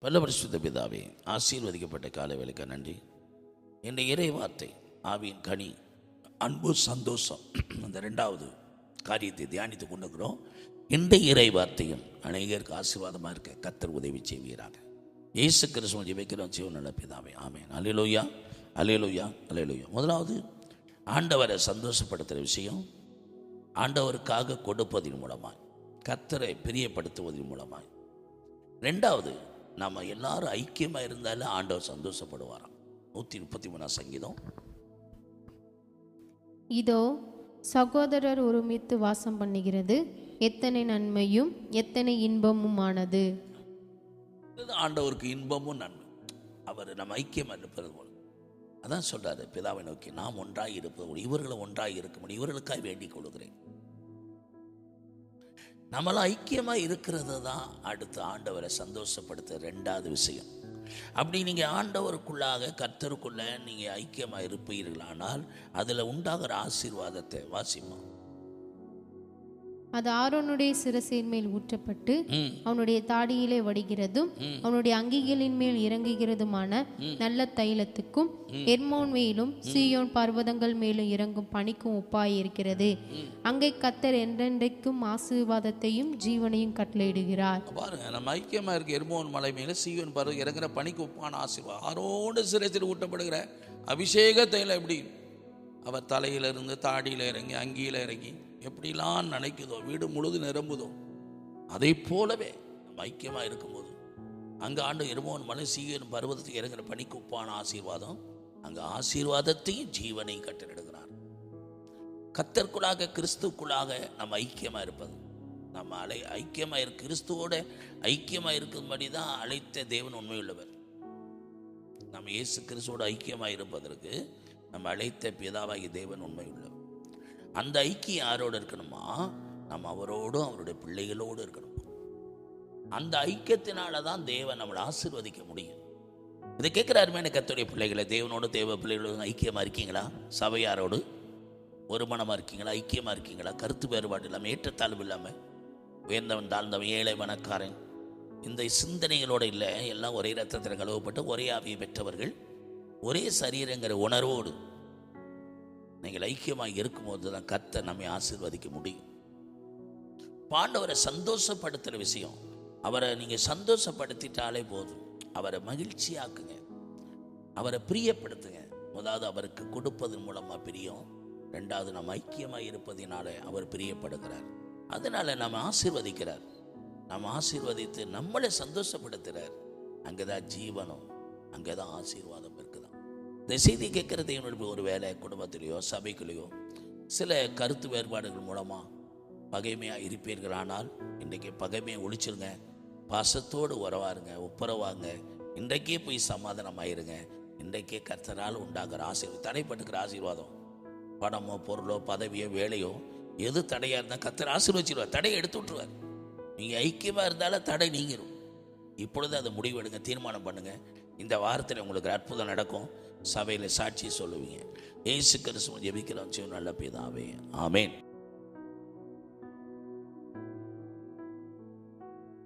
வல்ல பரிசுத்த பிதாவே, ஆசீர்வதிக்கப்பட்ட காலை வேளைக்கு நன்றி. இந்த இறை வார்த்தை ஆவியின் கனி, அன்பு, சந்தோஷம், அந்த ரெண்டாவது காரியத்தை தியானித்து கொண்டிருக்கிறோம். இந்த இறை வார்த்தையும் அநேகருக்கு ஆசீர்வாதமாக இருக்க கர்த்தர் உதவி செய்வீராக. இயேசு கிறிஸ்துவை ஜெபிக்கிறோம் ஜீவன் நல்ல பிதாவே, ஆமென். அல்லேலூயா, அல்லேலூயா, அல்லேலூயா. முதலாவது, ஆண்டவரை சந்தோஷப்படுத்துகிற விஷயம், ஆண்டவருக்காக கொடுப்பதன் மூலமாய், கர்த்தரை பிரியப்படுத்துவதன் மூலமாய். ரெண்டாவது, நம்ம எல்லாரும் ஐக்கியமாக இருந்தாலும் ஆண்டவர் சந்தோஷப்படுவாராம். 133 சங்கீதம். இதோ சகோதரர் ஒருமித்து வாசம் பண்ணுகிறது, எத்தனை நன்மையும் எத்தனை இன்பமுமானது. ஆண்டவருக்கு இன்பமும் நன்மை, அவர் நம்ம ஐக்கியமாக இருப்பது போல. அதான் சொல்றாரு, பிதாவை நோக்கி நாம் ஒன்றாய் இருப்பது போல இவர்களும் ஒன்றாய் இருக்க முடியும், இவர்களுக்காக வேண்டிக் கொள்கிறேன். நம்மளாம் ஐக்கியமாக இருக்கிறது தான் அடுத்து ஆண்டவரை சந்தோஷப்படுத்த ரெண்டாவது விஷயம். அப்படி நீங்கள் ஆண்டவருக்குள்ளாக கர்த்தருக்குள்ள நீங்கள் ஐக்கியமாக இருப்பீர்களானால் அதில் உண்டாகிற ஆசீர்வாதத்தை வாசிமா. அது ஆரோனுடைய சிரசின் மேல் ஊற்றப்பட்டு அவனுடைய தாடியிலே வடிகிறதும் அவனுடைய அங்கிகளின் மேல் இறங்குகிறதுமான நல்ல தைலத்துக்கும் எர்மோன் மேலும் சீயோன் பர்வதங்கள் மேலும் இறங்கும் பனிக்கும் ஒப்பாய் இருக்கிறது. அங்கே கர்த்தர் என்றென்றைக்கும் ஆசீர்வாதத்தையும் ஜீவனையும் கட்டளையிடுகிறார். பாருங்க, நம்ம ஐக்கியமா இருக்க எர்மோன் மலை மேல சீயோன் பர்வதம் இறங்குற பனிக்கு ஒப்பான ஆசீர்வாதம். ஆரோன சிரசில் ஊட்டப்படுகிற அபிஷேக தைலம் எப்படி அவர் தலையிலிருந்து தாடியில் இறங்கி அங்கியில் இறங்கி எப்படிலாம் நினைக்குதோ, வீடு முழுது நிரம்புதோ, அதை போலவே நம்ம ஐக்கியமாக இருக்கும்போது அங்கே ஆண்டு எர்மோன் மலை சீயோன் பர்வதத்துக்கு இறங்குற பனிக்கு ஒப்பான ஆசீர்வாதம், அங்கே ஆசீர்வாதத்தையும் ஜீவனையும் கட்டளிடுகிறார். கர்த்தருக்குள்ளாக கிறிஸ்துக்குள்ளாக நம்ம ஐக்கியமாக இருப்பது, நம்ம ஐக்கியமாக கிறிஸ்துவோட ஐக்கியமாக இருக்கும்படி தான் அழைத்த தேவன் உண்மையுள்ளவர். நம்ம இயேசு கிறிஸ்துவோட ஐக்கியமாக இருப்பதற்கு நம்ம அழைத்த பிதாவாகி தேவன் உண்மையுள்ளவர். அந்த ஐக்கியம் யாரோடு இருக்கணுமா? நம்ம அவரோடும் அவருடைய பிள்ளைகளோடு இருக்கணும். அந்த ஐக்கியத்தினால தான் தேவன் நம்மளை ஆசீர்வதிக்க முடியும். இதை கேட்குறாருமே கர்த்தருடைய பிள்ளைகளை, தேவனோடு தேவ பிள்ளைகளோடு ஐக்கியமாக இருக்கீங்களா? சபையாரோடு ஒரு மனமாக இருக்கீங்களா? ஐக்கியமாக இருக்கீங்களா? கருத்து வேறுபாடு இல்லாமல், ஏற்றத்தாழ்வு இல்லாமல், உயர்ந்தவன் தாழ்ந்தவன், ஏழை பணக்காரன், இந்த சிந்தனைகளோடு இல்லை. எல்லாம் ஒரே ரத்தத்தில் கழுவப்பட்டு ஒரே ஆவியை பெற்றவர்கள், ஒரே சரீரங்கிற உணர்வோடு நீங்கள் ஐக்கியமாக இருக்கும்போது தான் கர்த்தர் நம்மை ஆசீர்வதிக்க முடியும். ஆண்டவரை சந்தோஷப்படுத்துகிற விஷயம், அவரை நீங்கள் சந்தோஷப்படுத்திட்டாலே போதும். அவரை மகிழ்ச்சியாக்குங்க, அவரை பிரியப்படுத்துங்க. முதலாவது அவருக்கு கொடுப்பதன் மூலமாக பிரியம், ரெண்டாவது நம்ம ஐக்கியமாக இருப்பதினால அவர் பிரியப்படுகிறார். அதனால நம்ம ஆசீர்வதிக்கிறார். நம்ம ஆசீர்வதித்து நம்மளை சந்தோஷப்படுத்துகிறார். அங்கே தான் ஜீவனம், அங்கே தான் ஆசீர்வாதம் இருக்குதான். இந்த செய்தி கேட்குறது என்னுடைய ஒரு வேலை, குடும்பத்திலேயோ சபைக்குள்ளேயோ சில கருத்து வேறுபாடுகள் மூலமாக பகைமையாக இருப்பீர்கள். ஆனால் இன்றைக்கி பகைமையை ஒழிச்சிருங்க, பாசத்தோடு உறவாருங்க, ஒப்புரவாங்க. இன்றைக்கே போய் சமாதானமாயிருங்க. இன்றைக்கே கர்த்தரால் உண்டாகிற ஆசீர்வாதம், தடைப்பட்டுக்கிற ஆசீர்வாதம், பணமோ பொருளோ பதவியோ வேலையோ எது தடையாக இருந்தால் கர்த்தர் ஆசீர்வதிச்சிருவார், தடையை எடுத்து விட்டுருவார். நீங்கள் ஐக்கியமாக இருந்தாலும் தடை நீங்கிடும். இப்பொழுது அதை முடிவெடுங்க, தீர்மானம் பண்ணுங்கள். இந்த வாரத்தில் உங்களுக்கு அற்புதம் நடக்கும். சபையில் சாட்சி சொல்லுவீங்க. இயேசு கிறிஸ்துவை ஜெபிக்கிறோம் ஜீவன் நல்ல பிதாவே, ஆமென்.